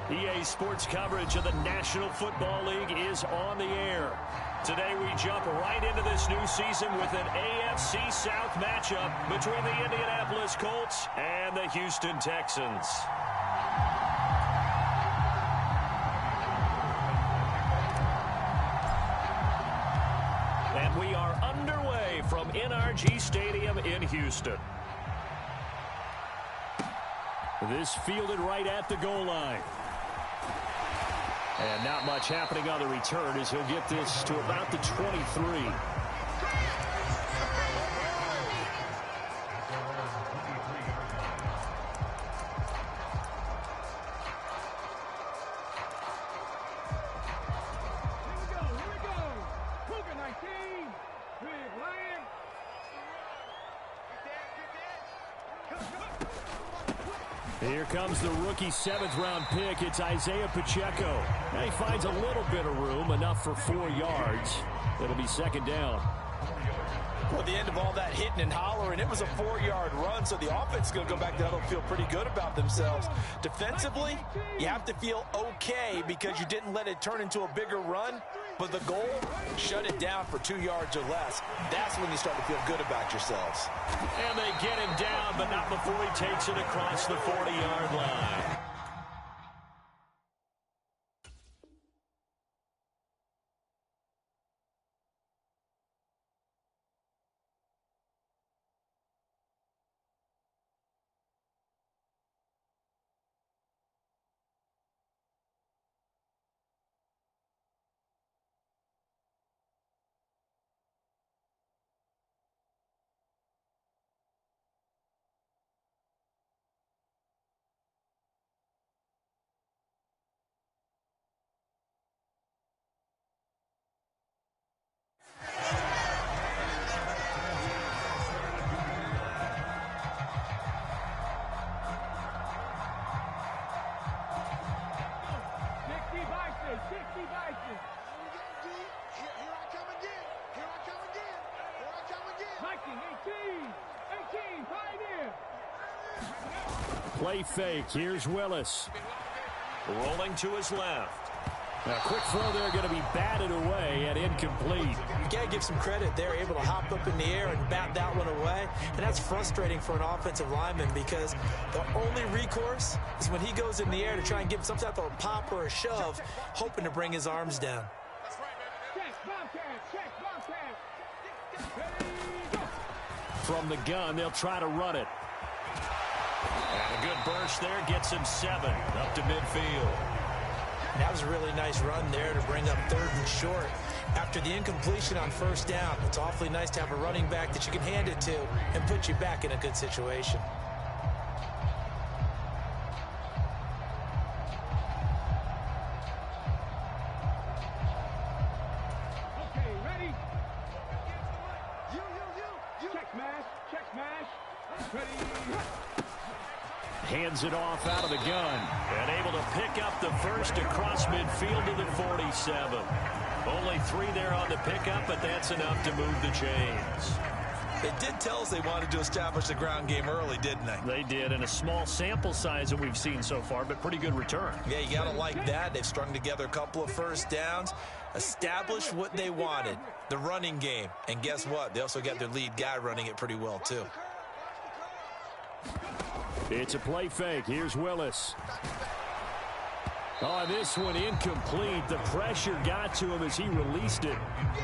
EA Sports coverage of the National Football League is on the air. Today we jump right into this new season with an AFC South matchup between the Indianapolis Colts and the Houston Texans. And we are underway from NRG Stadium in Houston. This fielded right at the goal line. And not much happening on the return as he'll get this to about the 23. Here comes the rookie 7th-round pick. It's Isaiah Pacheco. Now he finds a little bit of room, enough for 4 yards. It'll be second down. Well, at the end of all that hitting and hollering, it was a 4-yard run, so the offense is going to go back down and feel pretty good about themselves. Defensively, you have to feel okay because you didn't let it turn into a bigger run, but the goal, shut it down for 2 yards or less. That's when you start to feel good about yourselves. And they get him down, but not before he takes it across the 40-yard line. Play fake. Here's Willis. Rolling to his left. Now, quick throw there going to be batted away and incomplete. You got to give some credit. They're able to hop up in the air and bat that one away. And that's frustrating for an offensive lineman because the only recourse is when he goes in the air to try and give some type of a pop or a shove, hoping to bring his arms down. From the gun, they'll try to run it. And a good burst there gets him 7 up to midfield. That was a really nice run there to bring up 3rd and short. After the incompletion on 1st down, it's awfully nice to have a running back that you can hand it to and put you back in a good situation. Okay, ready? Check smash. Ready? Hands it off out of the gun. And able to pick up the first across midfield to the 47. Only 3 there on the pickup, but that's enough to move the chains. They did tell us they wanted to establish the ground game early, didn't they? They did, and a small sample size that we've seen so far, but pretty good return. Yeah, you got to like that. They've strung together a couple of 1st downs, established what they wanted, the running game. And guess what? They also got their lead guy running it pretty well, too. It's a play fake. Here's Willis. Oh, this one incomplete. The pressure got to him as he released it.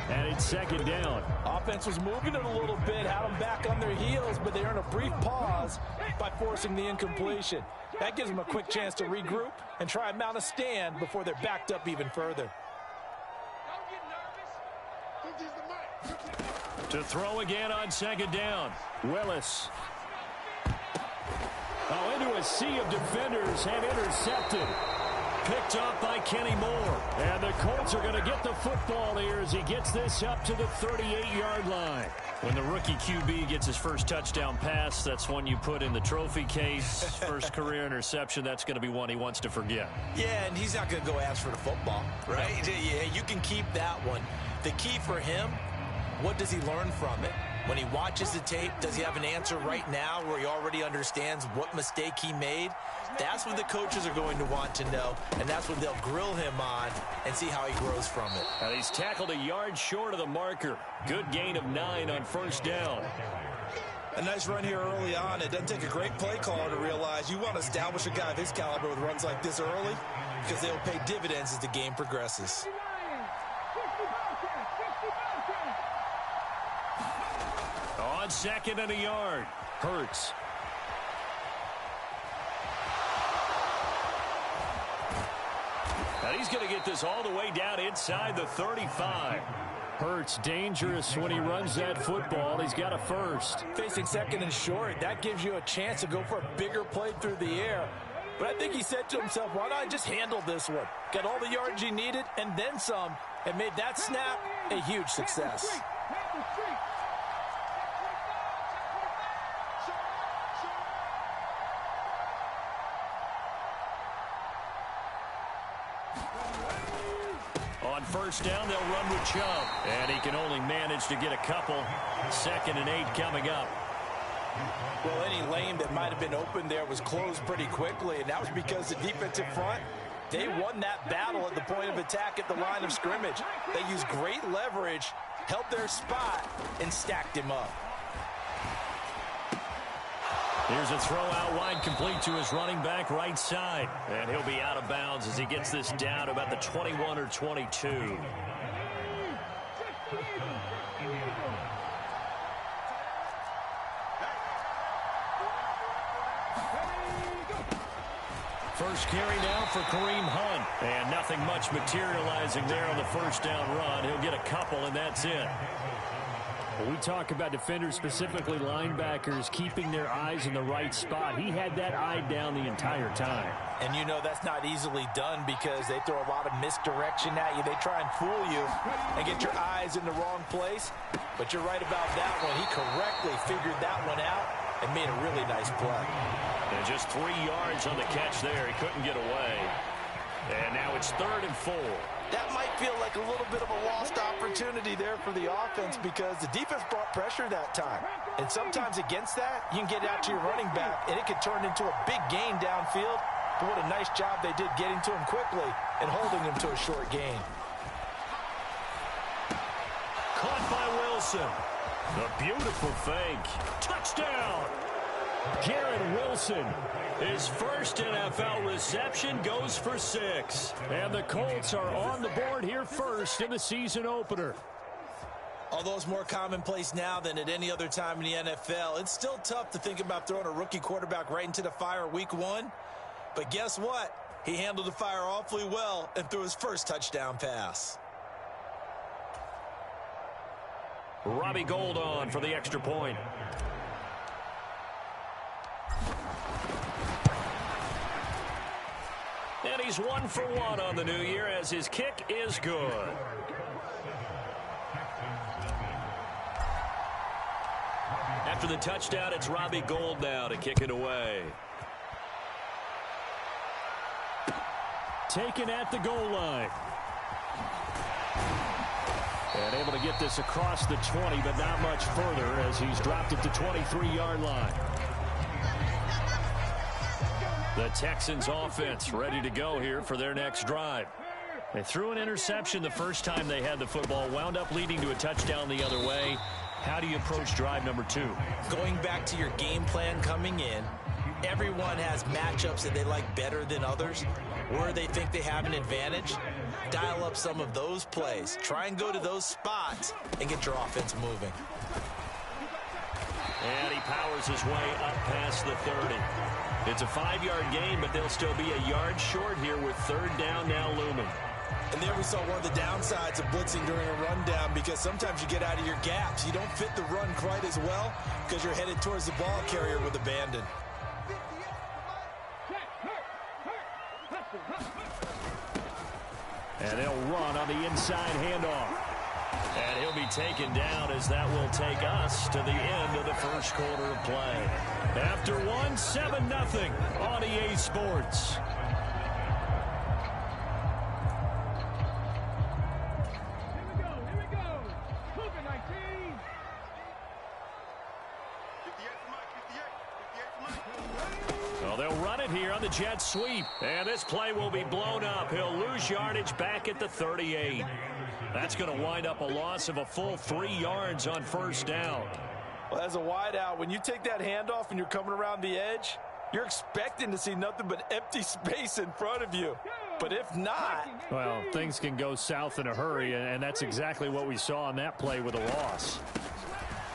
And it's second down. Offense was moving it a little bit, had them back on their heels, but they earned a brief pause by forcing the incompletion. That gives them a quick chance to regroup and try and mount a stand before they're backed up even further. To throw again on second down. Willis. Oh, into a sea of defenders and intercepted. Picked up by Kenny Moore. And the Colts are going to get the football here as he gets this up to the 38-yard line. When the rookie QB gets his first touchdown pass, that's one you put in the trophy case. First career interception, that's going to be one he wants to forget. Yeah, and he's not going to go ask for the football, right? Yeah, you can keep that one. The key for him, what does he learn from it? When he watches the tape, does he have an answer right now where he already understands what mistake he made? That's what the coaches are going to want to know, and that's what they'll grill him on and see how he grows from it. And he's tackled a yard short of the marker. Good gain of 9 on first down. A nice run here early on. It doesn't take a great play caller to realize you want to establish a guy of his caliber with runs like this early because they'll pay dividends as the game progresses. On second and a yard, Hurts. And he's going to get this all the way down inside the 35. Hurts dangerous when he runs that football. He's got a first. Facing second and short, that gives you a chance to go for a bigger play through the air. But I think he said to himself, why not just handle this one? Got all the yards he needed and then some, and made that snap a huge success. On first down, they'll run with Chubb. And he can only manage to get a couple. 2nd and 8 coming up. Well, any lane that might have been open there was closed pretty quickly, and that was because the defensive front, they won that battle at the point of attack at the line of scrimmage. They used great leverage, held their spot, and stacked him up. Here's a throw out wide, complete to his running back right side. And he'll be out of bounds as he gets this down to about the 21 or 22. First carry now for Kareem Hunt. And nothing much materializing there on the first down run. He'll get a couple, and that's it. When we talk about defenders, specifically linebackers, keeping their eyes in the right spot, he had that eye down the entire time. And you know that's not easily done because they throw a lot of misdirection at you. They try and fool you and get your eyes in the wrong place. But you're right about that one. He correctly figured that one out and made a really nice play. And just 3 yards on the catch there. He couldn't get away. And now it's 3rd and 4. That might feel like a little bit of a lost opportunity there for the offense because the defense brought pressure that time. And sometimes against that, you can get out to your running back, and it could turn into a big gain downfield. But what a nice job they did getting to him quickly and holding him to a short gain. Caught by Wilson. A beautiful fake. Touchdown! Garrett Wilson, his first NFL reception, goes for 6. And the Colts are on the board here first in the season opener. Although it's more commonplace now than at any other time in the NFL, it's still tough to think about throwing a rookie quarterback right into the fire week 1. But guess what? He handled the fire awfully well and threw his first touchdown pass. Robbie Gould on for the extra point. And he's 1 for 1 on the new year as his kick is good. After the touchdown, it's Robbie Gould now to kick it away. Taken at the goal line. And able to get this across the 20, but not much further as he's dropped it to 23-yard line. The Texans offense ready to go here for their next drive. They threw an interception the first time they had the football, wound up leading to a touchdown the other way. How do you approach drive number 2? Going back to your game plan coming in, everyone has matchups that they like better than others, where they think they have an advantage. Dial up some of those plays. Try and go to those spots and get your offense moving. And he powers his way up past the 30. It's a 5-yard gain, but they'll still be a yard short here with 3rd down now looming. And there we saw one of the downsides of blitzing during a rundown because sometimes you get out of your gaps. You don't fit the run quite as well because you're headed towards the ball carrier with abandon. And they'll run on the inside handoff. And he'll be taken down as that will take us to the end of the first quarter of play. After 1, 7-0 on EA Sports. here on the jet sweep. And this play will be blown up. He'll lose yardage back at the 38. That's going to wind up a loss of a full 3 yards on first down. Well, as a wideout, when you take that handoff and you're coming around the edge, you're expecting to see nothing but empty space in front of you. But if not... Well, things can go south in a hurry, and that's exactly what we saw on that play with a loss.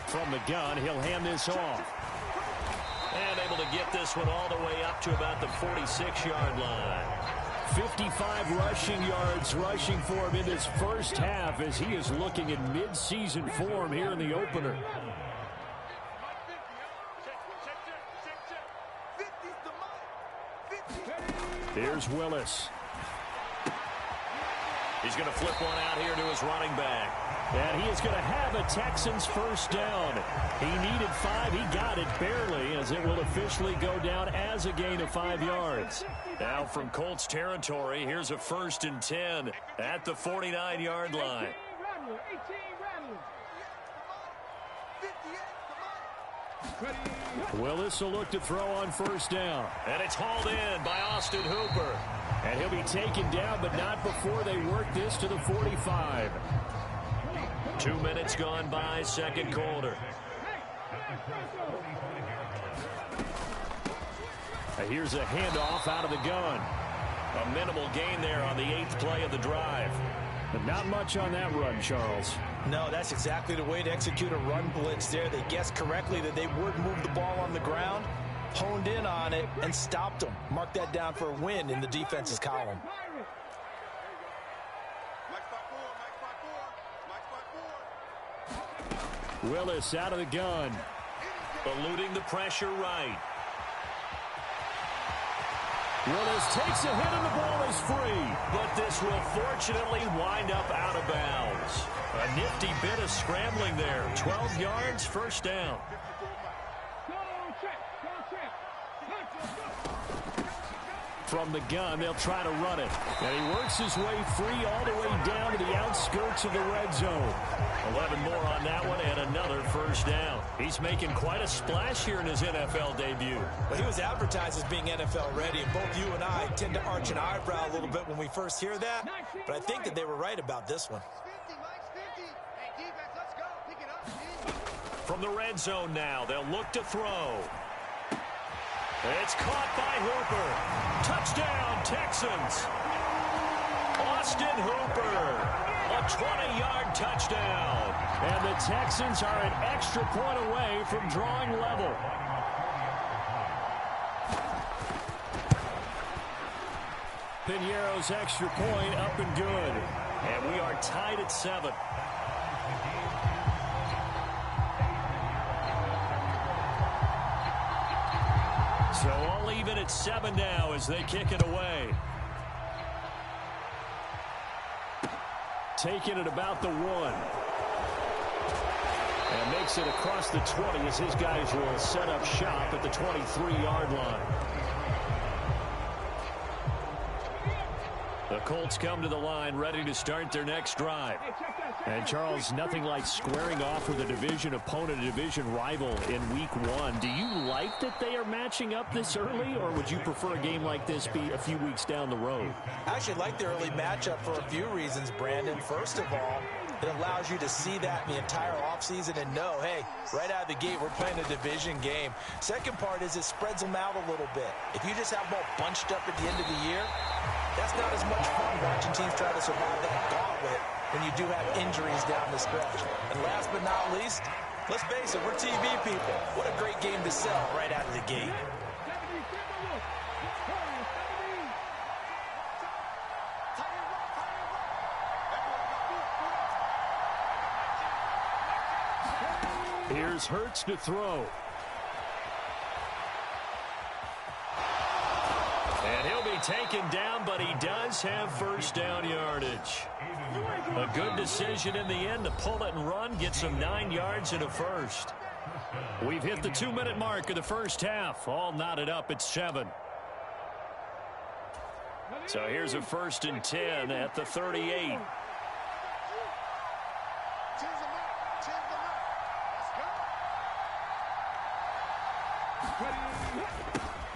From the gun, he'll hand this off. And able to get this one all the way up to about the 46-yard line. 55 rushing yards rushing for him in his first half as he is looking in mid-season form here in the opener. Here's Willis. He's going to flip one out here to his running back. And he is going to have a Texans first down. He needed 5. He got it barely as it will officially go down as a gain of 5 yards. Now from Colts territory, here's a 1st and 10 at the 49-yard line. Willis will look to throw on first down. And it's hauled in by Austin Hooper. And he'll be taken down, but not before they work this to the 45. 2 minutes gone by, second quarter. Here's a handoff out of the gun. A minimal gain there on the 8th play of the drive. But not much on that run, Charles. No, that's exactly the way to execute a run blitz there. They guessed correctly that they would move the ball on the ground, honed in on it, and stopped them. Mark that down for a win in the defense's column. Willis out of the gun. Eluding the pressure right. Willis takes a hit and the ball is free. But this will fortunately wind up out of bounds. A nifty bit of scrambling there. 12 yards, first down. From the gun, they'll try to run it. And he works his way free all the way down to the outskirts of the red zone. 11 more on that one and another first down. He's making quite a splash here in his NFL debut. Well, he was advertised as being NFL ready, and both you and I tend to arch an eyebrow a little bit when we first hear that. But I think that they were right about this one. From the red zone now, they'll look to throw. It's caught by Hooper. Touchdown, Texans. Austin Hooper. A 20-yard touchdown. And the Texans are an extra point away from drawing level. Piñeiro's extra point up and good. And we are tied at 7. So all even at 7 now as they kick it away. Taking it about the 1. And makes it across the 20 as his guys will set up shop at the 23-yard line. The Colts come to the line ready to start their next drive. And, Charles, nothing like squaring off with a division opponent, a division rival in week 1. Do you like that they are matching up this early, or would you prefer a game like this be a few weeks down the road? I actually like the early matchup for a few reasons, Brandon. First of all, it allows you to see that in the entire offseason and know, hey, right out of the gate, we're playing a division game. Second part is it spreads them out a little bit. If you just have them all bunched up at the end of the year, that's not as much fun watching teams try to survive that gauntlet when you do have injuries down the stretch. And last but not least, let's face it, we're TV people. What a great game to sell right out of the gate. Here's Hurts to throw. And he'll be taken down, but he does have first down yardage. A good decision in the end to pull it and run, get some 9 yards and a first. We've hit the 2-minute mark of the first half, all knotted up at 7. So here's a 1st and 10 at the 38.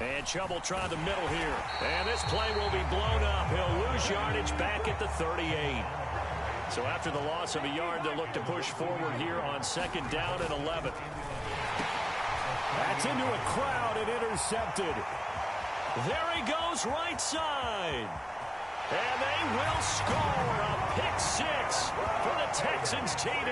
And trouble trying the middle here. And this play will be blown up. He'll lose yardage back at the 38. So after the loss of a yard, they'll look to push forward here on 2nd down and 11. That's into a crowd and intercepted. There he goes, right side. And they will score a pick 6 for the Texans TD.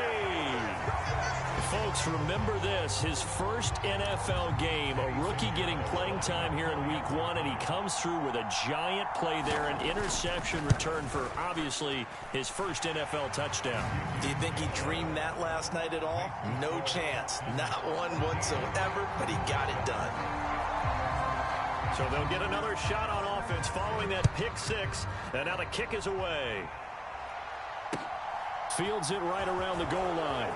Folks, remember this, his first NFL game, a rookie getting playing time here in week 1, and he comes through with a giant play there, an interception return for, obviously, his first NFL touchdown. Do you think he dreamed that last night at all? No chance. Not one whatsoever, but he got it done. So they'll get another shot on offense following that pick 6, and now the kick is away. Fields it right around the goal line.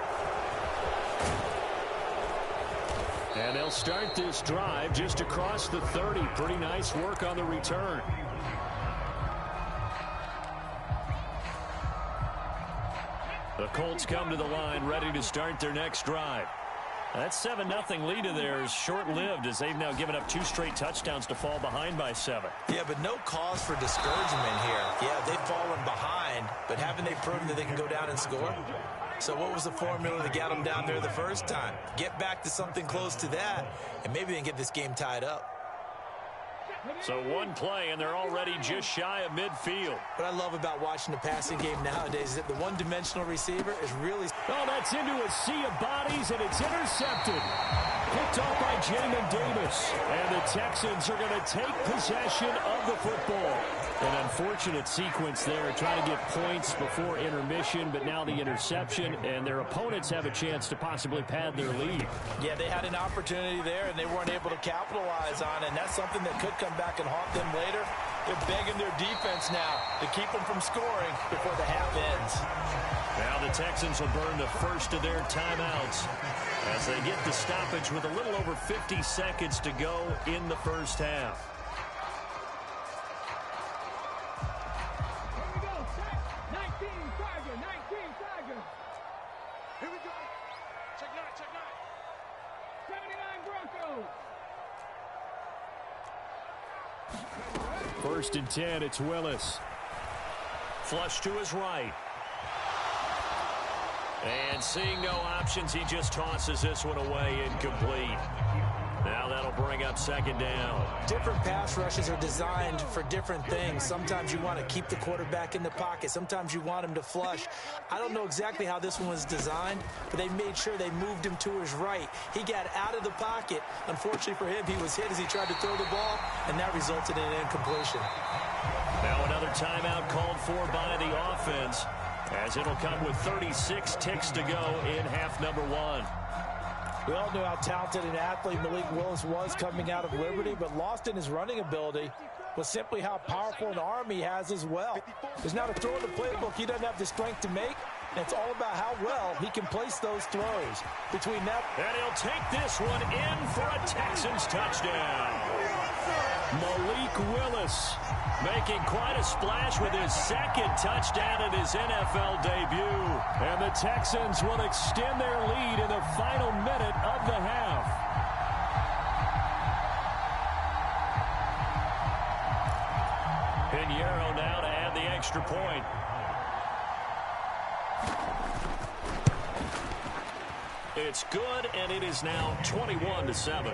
And they'll start this drive just across the 30. Pretty nice work on the return. The Colts come to the line ready to start their next drive. That 7-0 lead of theirs short-lived as they've now given up 2 straight touchdowns to fall behind by 7. Yeah, but no cause for discouragement here. Yeah, they've fallen behind, but haven't they proven that they can go down and score? So what was the formula that got them down there the first time? Get back to something close to that, and maybe they can get this game tied up. So one play, and they're already just shy of midfield. What I love about watching the passing game nowadays is that the one-dimensional receiver is really... Oh, that's into a sea of bodies, and it's intercepted. Picked off by Jamin Davis. And the Texans are going to take possession of the football. An unfortunate sequence there, trying to get points before intermission, but now the interception, and their opponents have a chance to possibly pad their lead. Yeah, they had an opportunity there, and they weren't able to capitalize on it, and that's something that could come back and haunt them later. They're begging their defense now to keep them from scoring before the half ends. Now the Texans will burn the first of their timeouts as they get the stoppage with a little over 50 seconds to go in the first half. First and 10, it's Willis. Flush to his right. And seeing no options, he just tosses this one away, incomplete. Now that'll bring up 2nd down. Different pass rushes are designed for different things. Sometimes you want to keep the quarterback in the pocket. Sometimes you want him to flush. I don't know exactly how this one was designed, but they made sure they moved him to his right. He got out of the pocket. Unfortunately for him, he was hit as he tried to throw the ball, and that resulted in an incompletion. Now another timeout called for by the offense, as it'll come with 36 ticks to go in half number 1. We all know how talented an athlete Malik Willis was coming out of Liberty, but lost in his running ability was simply how powerful an arm he has as well. There's not a throw in the playbook he doesn't have the strength to make, and it's all about how well he can place those throws. Between that... And he'll take this one in for a Texans touchdown. Malik Willis making quite a splash with his 2nd touchdown in his NFL debut. And the Texans will extend their lead in the final minute of the half. Pinheiro now to add the extra point. It's good, and it is now 21-7.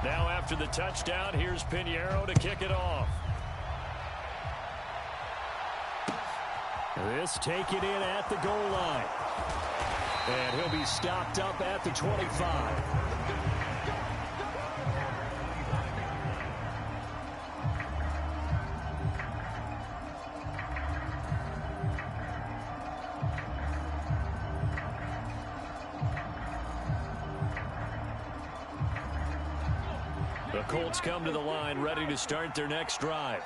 Now after the touchdown, here's Pinheiro to kick it off. This taken in at the goal line. And he'll be stopped up at the 25. The Colts come to the line ready to start their next drive.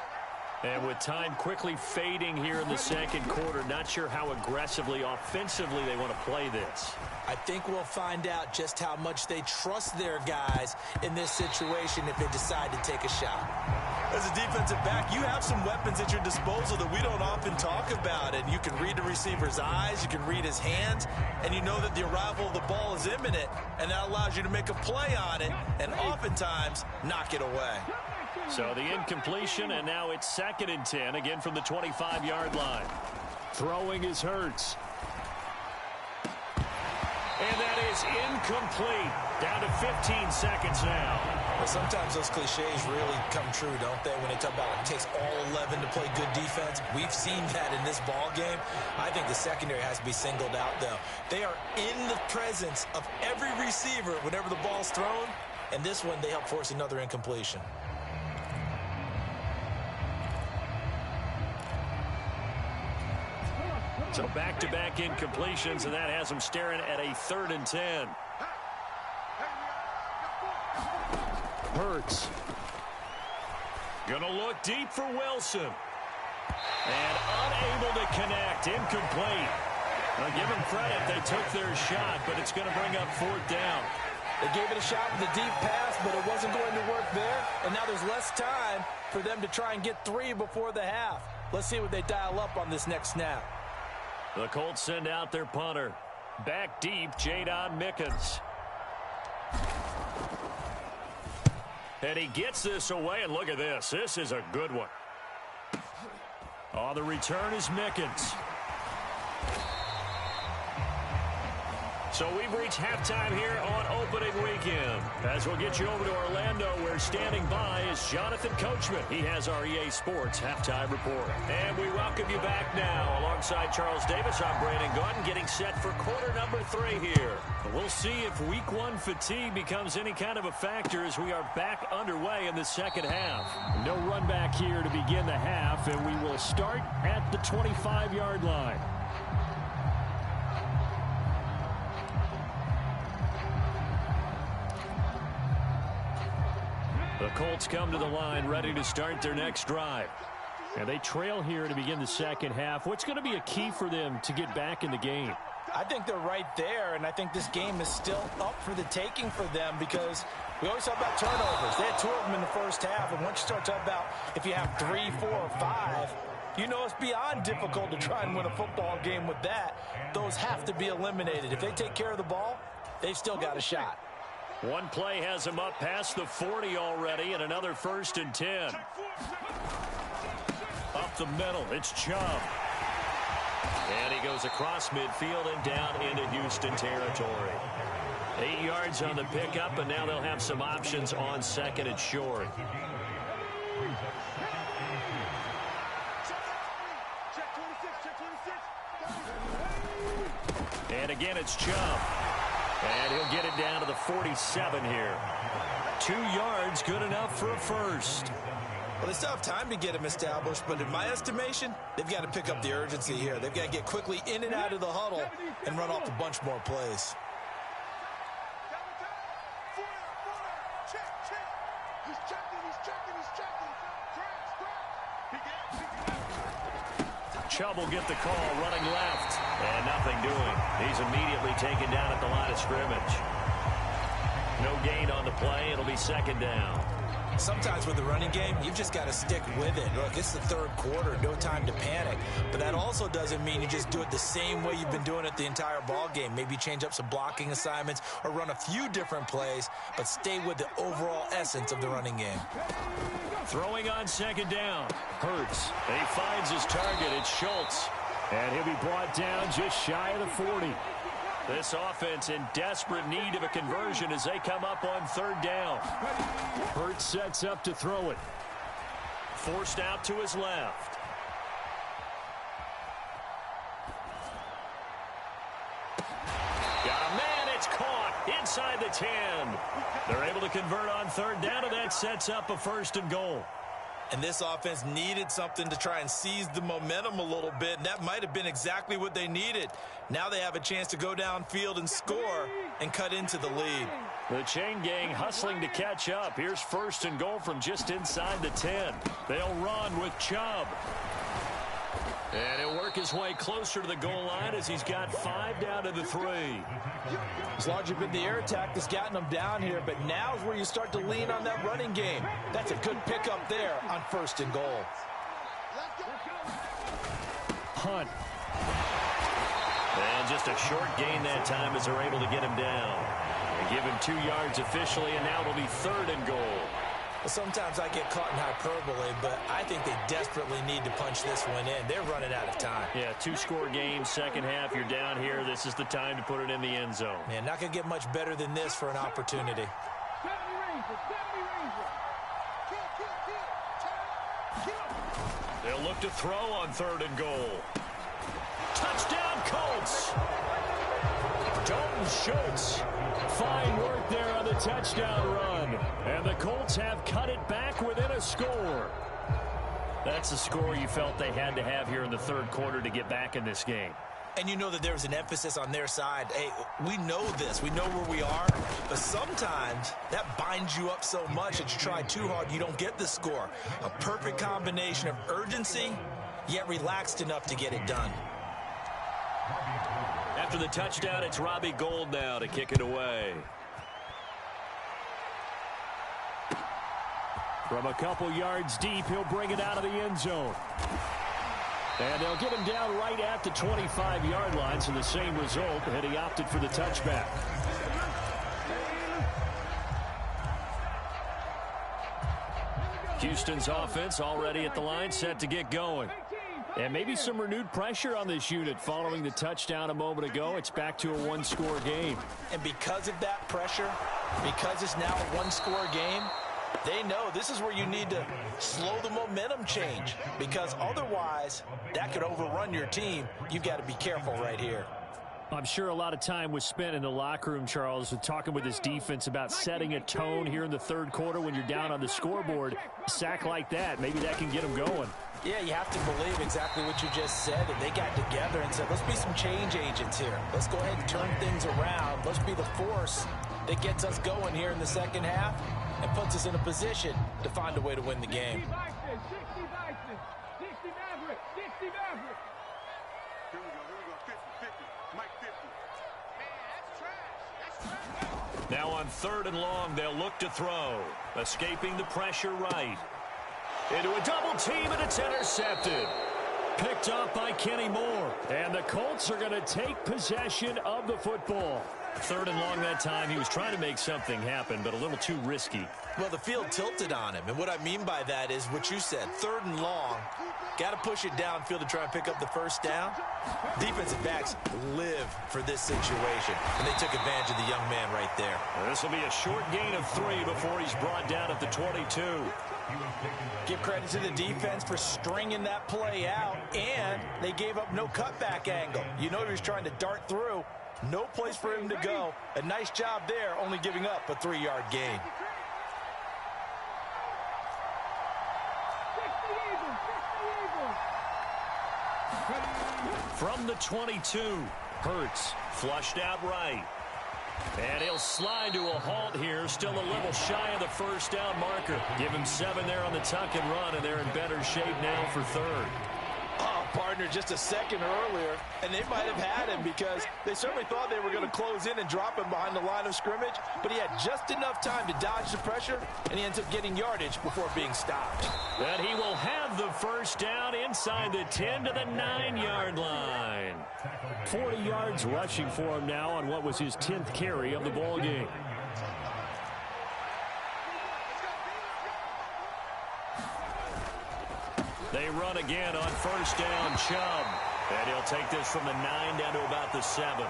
And with time quickly fading here in the 2nd quarter, not sure how aggressively, offensively they want to play this. I think we'll find out just how much they trust their guys in this situation if they decide to take a shot. As a defensive back, you have some weapons at your disposal that we don't often talk about. And you can read the receiver's eyes, you can read his hands, and you know that the arrival of the ball is imminent, and that allows you to make a play on it and oftentimes knock it away. So the incompletion, and now it's 2nd and 10, again from the 25-yard line. Throwing is Hurts. And that is incomplete. Down to 15 seconds now. Well, sometimes those cliches really come true, don't they? When they talk about it takes all 11 to play good defense. We've seen that in this ball game. I think the secondary has to be singled out, though. They are in the presence of every receiver whenever the ball's thrown. And this one, they help force another incompletion. So back-to-back incompletions, and that has them staring at a 3rd and 10. Hurts. Gonna look deep for Wilson. And unable to connect. Incomplete. Now give them credit. They took their shot, but it's going to bring up 4th down. They gave it a shot with a deep pass, but it wasn't going to work there. And now there's less time for them to try and get 3 before the half. Let's see what they dial up on this next snap. The Colts send out their punter. Back deep, Jadon Mickens. And he gets this away, and look at this. This is a good one. On the return is Mickens. So we've reached halftime here on opening weekend. As we'll get you over to Orlando, where standing by is Jonathan Coachman. He has our EA Sports halftime report. And we welcome you back now. Alongside Charles Davis, I'm Brandon Gaudin, getting set for quarter number 3 here. We'll see if week 1 fatigue becomes any kind of a factor as we are back underway in the second half. No run back here to begin the half, and we will start at the 25-yard line. The Colts come to the line ready to start their next drive. And they trail here to begin the second half. What's going to be a key for them to get back in the game? I think they're right there, and I think this game is still up for the taking for them because we always talk about turnovers. They had 2 of them in the first half, and once you start talking about if you have 3, 4, or 5, you know it's beyond difficult to try and win a football game with that. Those have to be eliminated. If they take care of the ball, they've still got a shot. One play has him up past the 40 already, and another 1st and 10. Up the middle, it's Chubb. And he goes across midfield and down into Houston territory. 8 yards on the pickup, and now they'll have some options on 2nd and short. And again, it's Chubb. And he'll get it down to the 47 here. 2 yards, good enough for a first. Well, they still have time to get him established, but in my estimation, they've got to pick up the urgency here. They've got to get quickly in and out of the huddle and run off a bunch more plays. Chubb will get the call running left. And nothing doing. He's immediately taken down at the line of scrimmage. No gain on the play. It'll be 2nd down. Sometimes with the running game, you've just got to stick with it. Look, it's the 3rd quarter. No time to panic. But that also doesn't mean you just do it the same way you've been doing it the entire ball game. Maybe change up some blocking assignments or run a few different plays, but stay with the overall essence of the running game. Throwing on 2nd down. Hurts. He finds his target. It's Schultz. And he'll be brought down just shy of the 40. This offense in desperate need of a conversion as they come up on 3rd down. Hurts sets up to throw it. Forced out to his left. Got a man. It's caught inside the 10. They're able to convert on 3rd down, and that sets up a 1st and goal. And this offense needed something to try and seize the momentum a little bit, and that might have been exactly what they needed. Now they have a chance to go downfield and score and cut into the lead. The chain gang hustling to catch up. Here's 1st and goal from just inside the 10. They'll run with Chubb. And he'll work his way closer to the goal line as he's got 5 down to the 3. It's largely been the air attack that's gotten them down here, but now is where you start to lean on that running game. That's a good pickup there on 1st and goal. Hunt. And just a short gain that time as they're able to get him down. And give him 2 yards officially, and now it'll be 3rd and goal. Well, sometimes I get caught in hyperbole, but I think they desperately need to punch this one in. They're running out of time. Yeah, 2-score game, second half, you're down here. This is the time to put it in the end zone. Man, not going to get much better than this for an opportunity. They'll look to throw on 3rd and goal. Touchdown, Colts! Dalton Schultz. Fine work there on the touchdown run. And the Colts have cut it back within a score. That's the score you felt they had to have here in the 3rd quarter to get back in this game. And you know that there was an emphasis on their side. Hey, we know this. We know where we are. But sometimes that binds you up so much that you try too hard, you don't get the score. A perfect combination of urgency, yet relaxed enough to get it done. After the touchdown, it's Robbie Gould now to kick it away. From a couple yards deep, he'll bring it out of the end zone. And they'll get him down right at the 25-yard line, so the same result, and he opted for the touchback. Houston's offense already at the line, set to get going. And maybe some renewed pressure on this unit following the touchdown a moment ago. It's back to a 1-score game. And because of that pressure, because it's now a 1-score game, they know this is where you need to slow the momentum change, because otherwise that could overrun your team. You've got to be careful right here. I'm sure a lot of time was spent in the locker room, Charles, talking with his defense about setting a tone here in the 3rd quarter when you're down on the scoreboard. A sack like that, maybe that can get them going. Yeah, you have to believe exactly what you just said, that they got together and said, let's be some change agents here. Let's go ahead and turn things around. Let's be the force that gets us going here in the 2nd half and puts us in a position to find a way to win the game. Now on 3rd and long, they'll look to throw. Escaping the pressure right. Into a double team, and it's intercepted. Picked up by Kenny Moore. And the Colts are going to take possession of the football. 3rd and long that time. He was trying to make something happen, but a little too risky. Well, the field tilted on him. And what I mean by that is what you said. 3rd and long. Got to push it downfield to try and pick up the 1st down. Defensive backs live for this situation. And they took advantage of the young man right there. This will be a short gain of 3 before he's brought down at the 22. Give credit to the defense for stringing that play out, and they gave up no cutback angle. You know he was trying to dart through. No place for him to go. A nice job there, only giving up a 3-yard gain. From the 22, Hurts flushed out right. And he'll slide to a halt here, still a little shy of the 1st down marker. Give him 7 there on the tuck and run, and they're in better shape now for 3rd. Oh, partner, just a second earlier, and they might have had him because they certainly thought they were going to close in and drop him behind the line of scrimmage, but he had just enough time to dodge the pressure, and he ends up getting yardage before being stopped. And he will have the 1st down inside the 10 to the 9-yard line. 40 yards rushing for him now on what was his 10th carry of the ball game. They run again on 1st down, Chubb. And he'll take this from the 9 down to about the 7.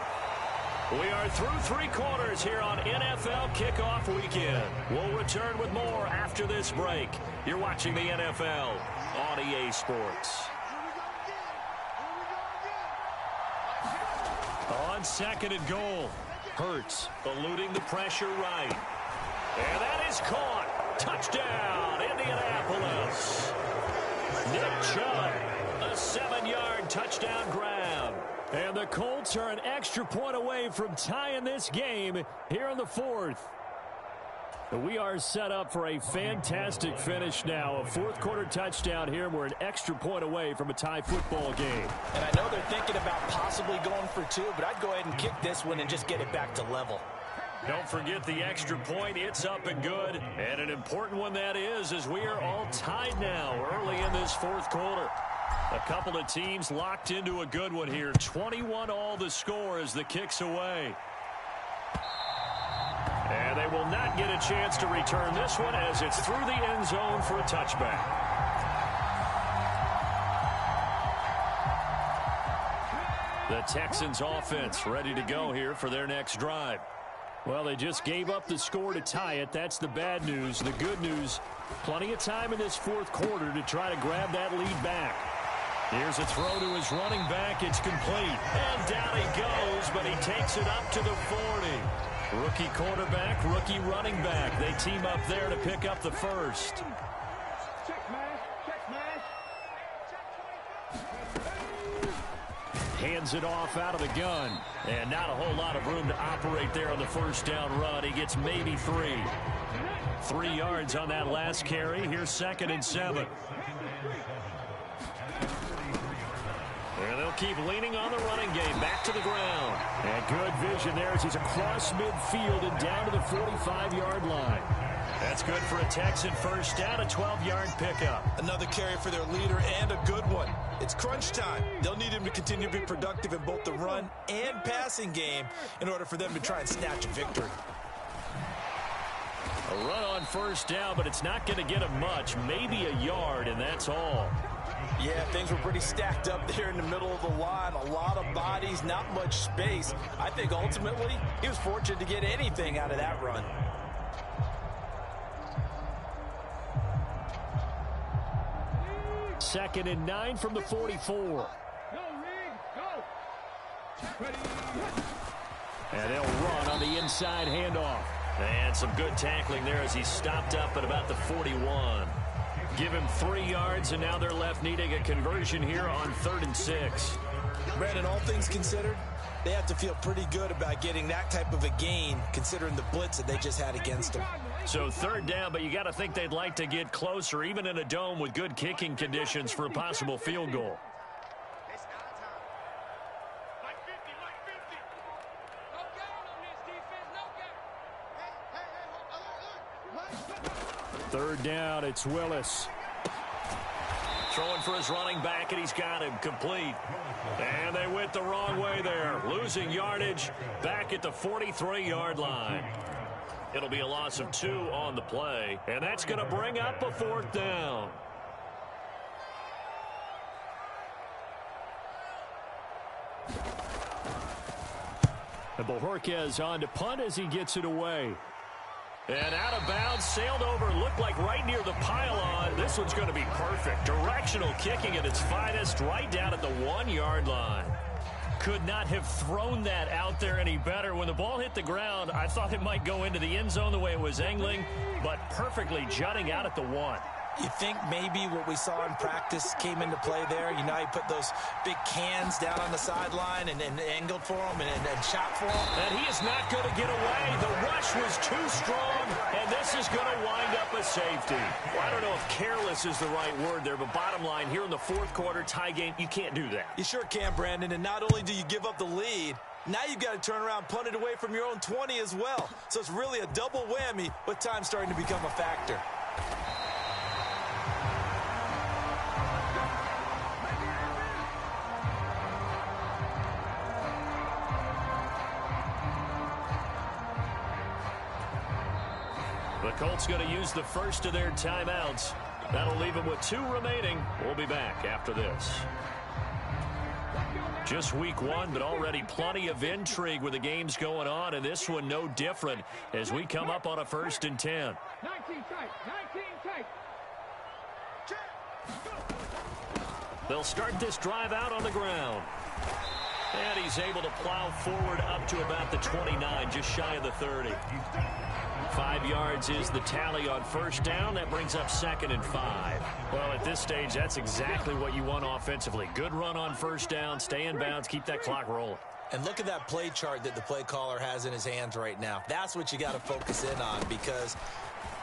We are through 3 quarters here on NFL Kickoff Weekend. We'll return with more after this break. You're watching the NFL on EA Sports. On 2nd and goal, Hurts eluding the pressure right. And that is caught. Touchdown, Indianapolis. Nick Chubb, a 7-yard touchdown grab. And the Colts are an extra point away from tying this game here in the 4th. We are set up for a fantastic finish now. A fourth-quarter touchdown here. We're an extra point away from a tie football game. And I know they're thinking about possibly going for two, but I'd go ahead and kick this one and just get it back to level. Don't forget the extra point. It's up and good. And an important one that is, as we are all tied now early in this fourth quarter. A couple of teams locked into a good one here. 21-all the score as the kick's away. And they will not get a chance to return this one as it's through the end zone for a touchback. The Texans offense ready to go here for their next drive. Well, they just gave up the score to tie it. That's the bad news. The good news, plenty of time in this fourth quarter to try to grab that lead back. Here's a throw to his running back. It's complete. And down he goes, but he takes it up to the 40. Rookie quarterback, rookie running back. They team up there to pick up the first. Check smash. Check smash. Hands it off out of the gun. And not a whole lot of room to operate there on the first down run. He gets maybe 3. 3 yards on that last carry. Here's 2nd and 7. And they'll keep leaning on the running game. Back to the ground. And good vision there as he's across midfield and down to the 45-yard line. That's good for a Texan first down, a 12-yard pickup. Another carry for their leader and a good one. It's crunch time. They'll need him to continue to be productive in both the run and passing game in order for them to try and snatch a victory. A run on first down, but it's not going to get him much. Maybe a yard, and that's all. Yeah, things were pretty stacked up there in the middle of the line. A lot of bodies, not much space. I think ultimately he was fortunate to get anything out of that run. Second and 9 from the 44. Go, Reed. Go. Ready. And they'll run on the inside handoff. And some good tackling there as he stopped up at about the 41. Give him 3 yards, and now they're left needing a conversion here on 3rd and 6. Brandon, all things considered, they have to feel pretty good about getting that type of a gain, considering the blitz that they just had against them. So 3rd down, but you got to think they'd like to get closer, even in a dome with good kicking conditions for a possible field goal. Third down, it's Willis. Throwing for his running back, and he's got him complete. And they went the wrong way there. Losing yardage back at the 43-yard line. It'll be a loss of 2 on the play, and that's going to bring up a 4th down. And Bojorquez on to punt as he gets it away. And out of bounds, sailed over, looked like right near the pylon. This one's going to be perfect. Directional kicking at its finest, right down at the 1-yard line. Could not have thrown that out there any better. When the ball hit the ground, I thought it might go into the end zone the way it was angling, but perfectly jutting out at the 1. You think maybe what we saw in practice came into play there? You know, he put those big cans down on the sideline and angled for him and shot for him. And he is not going to get away. The rush was too strong, and this is going to wind up a safety. Well, I don't know if careless is the right word there, but bottom line, here in the fourth quarter tie game, you can't do that. You sure can, Brandon, and not only do you give up the lead, now you've got to turn around, punt it away from your own 20 as well. So it's really a double whammy with time starting to become a factor. The Colts going to use the first of their timeouts. That'll leave them with 2 remaining. We'll be back after this. Just week 1, but already plenty of intrigue with the games going on, and this one no different as we come up on a 1st and 10. 19 tight. They'll start this drive out on the ground. And he's able to plow forward up to about the 29, just shy of the 30. 5 yards is the tally on first down. That brings up 2nd and 5. Well, at this stage, that's exactly what you want offensively. Good run on first down, stay in bounds, keep that clock rolling. And look at that play chart that the play caller has in his hands right now. That's what you got to focus in on, because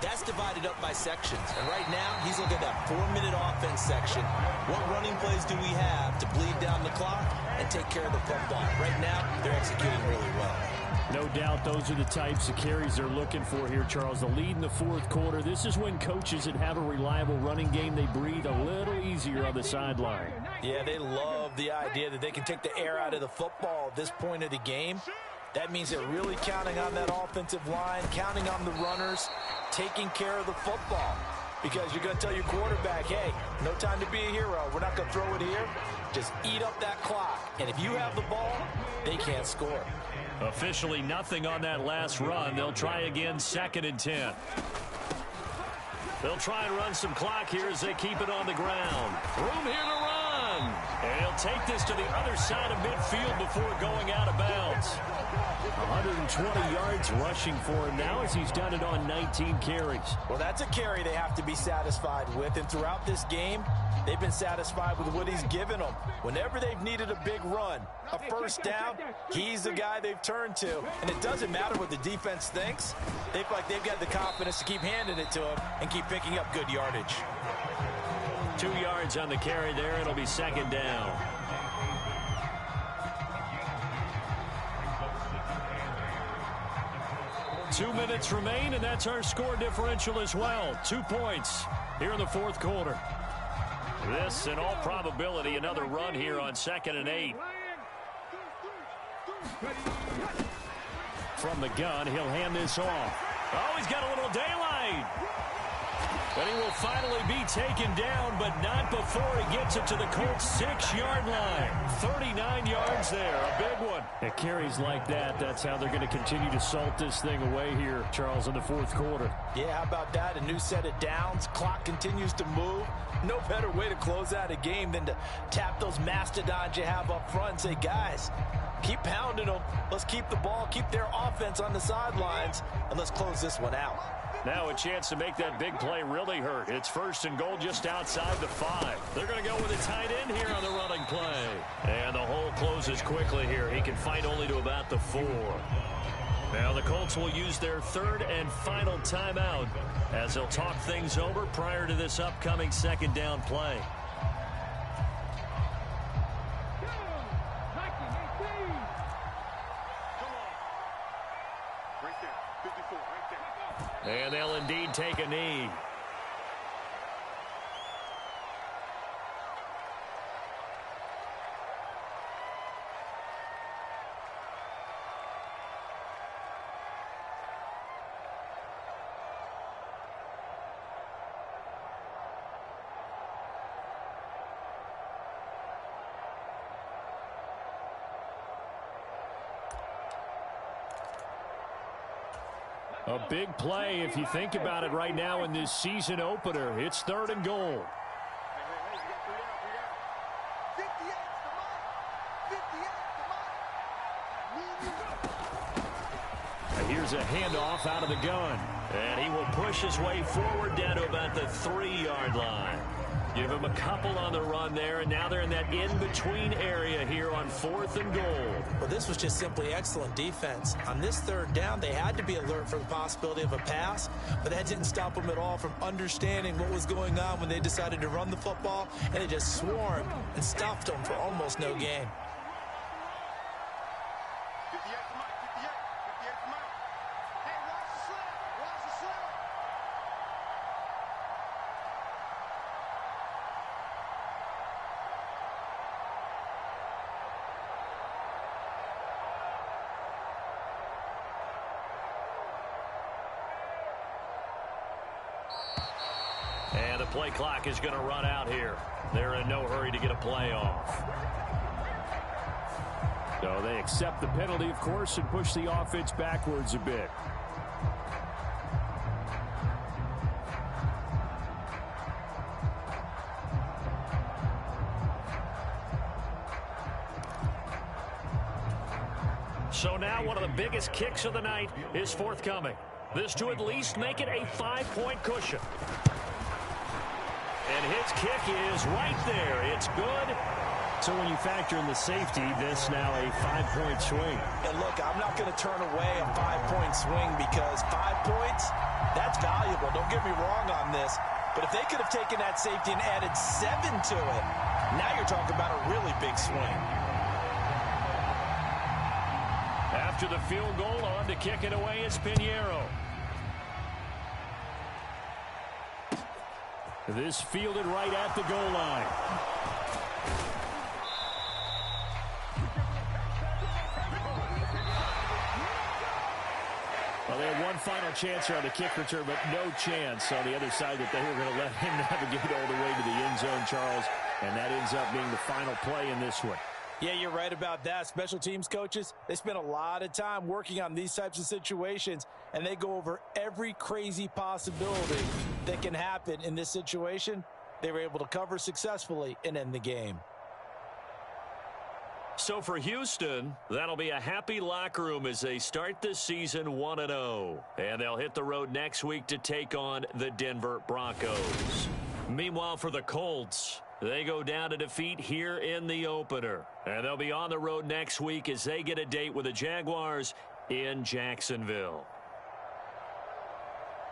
that's divided up by sections. And right now, he's looking at that 4-minute offense section. What running plays do we have to bleed down the clock and take care of the football? Right now, they're executing really well. No doubt those are the types of carries they're looking for here, Charles. The lead in the fourth quarter. This is when coaches that have a reliable running game, they breathe a little easier on the sideline. Yeah, they love the idea that they can take the air out of the football at this point of the game. That means they're really counting on that offensive line, counting on the runners, taking care of the football. Because you're going to tell your quarterback, hey, no time to be a hero. We're not going to throw it here. Just eat up that clock. And if you have the ball, they can't score. Officially nothing on that last run. They'll try again, 2nd and 10. They'll try and run some clock here as they keep it on the ground. Room here to run. And he'll take this to the other side of midfield before going out of bounds. 120 yards rushing for him now as he's done it on 19 carries. Well, that's a carry they have to be satisfied with. And throughout this game, they've been satisfied with what he's given them. Whenever they've needed a big run, a first down, he's the guy they've turned to. And it doesn't matter what the defense thinks. They feel like they've got the confidence to keep handing it to him and keep picking up good yardage. 2 yards on the carry there. It'll be 2nd down. Two minutes remain, and that's our score differential as well. 2 points here in the fourth quarter. This, in all probability, another run here on 2nd and 8. From the gun, he'll hand this off. Oh, he's got a little daylight. But he will finally be taken down, but not before he gets it to the Colts' 6-yard line. 39 yards there, a big one. It carries like that. That's how they're going to continue to salt this thing away here, Charles, in the fourth quarter. Yeah, how about that? A new set of downs. Clock continues to move. No better way to close out a game than to tap those mastodons you have up front and say, guys, keep pounding them. Let's keep the ball, keep their offense on the sidelines, and let's close this one out. Now a chance to make that big play really hurt. It's 1st and goal just outside the 5. They're going to go with a tight end here on the running play. And the hole closes quickly here. He can fight only to about the 4. Now the Colts will use their 3rd and final timeout as they'll talk things over prior to this upcoming 2nd down play. And they'll indeed take a knee. A big play if you think about it right now in this season opener. It's 3rd and goal. Here's a handoff out of the gun. And he will push his way forward down to about the 3-yard line. Give him a couple on the run there, and now they're in that in-between area here on 4th and goal. Well, this was just simply excellent defense. On this 3rd down, they had to be alert for the possibility of a pass, but that didn't stop them at all from understanding what was going on when they decided to run the football, and they just swarmed and stuffed them for almost no gain. And the play clock is going to run out here. They're in no hurry to get a play off. So they accept the penalty, of course, and push the offense backwards a bit. So now one of the biggest kicks of the night is forthcoming. This to at least make it a 5-point cushion. And his kick is right there. It's good. So when you factor in the safety, this now a 5-point swing. And look, I'm not going to turn away a 5-point swing because 5 points, that's valuable. Don't get me wrong on this. But if they could have taken that safety and added 7 to it, now you're talking about a really big swing. After the field goal, on to kick it away is Pinheiro. This fielded right at the goal line. Well, they had one final chance here on the kick return, but no chance on the other side that they were going to let him navigate all the way to the end zone, Charles. And that ends up being the final play in this one. Yeah, you're right about that. Special teams coaches, they spend a lot of time working on these types of situations, and they go over every crazy possibility that can happen in this situation. They were able to cover successfully and end the game. So for Houston, that'll be a happy locker room as they start this season 1-0. And they'll hit the road next week to take on the Denver Broncos. Meanwhile, for the Colts, they go down to defeat here in the opener. And they'll be on the road next week as they get a date with the Jaguars in Jacksonville.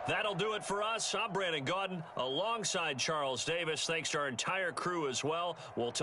That'll do it for us. I'm Brandon Gaudin alongside Charles Davis. Thanks to our entire crew as well. We'll talk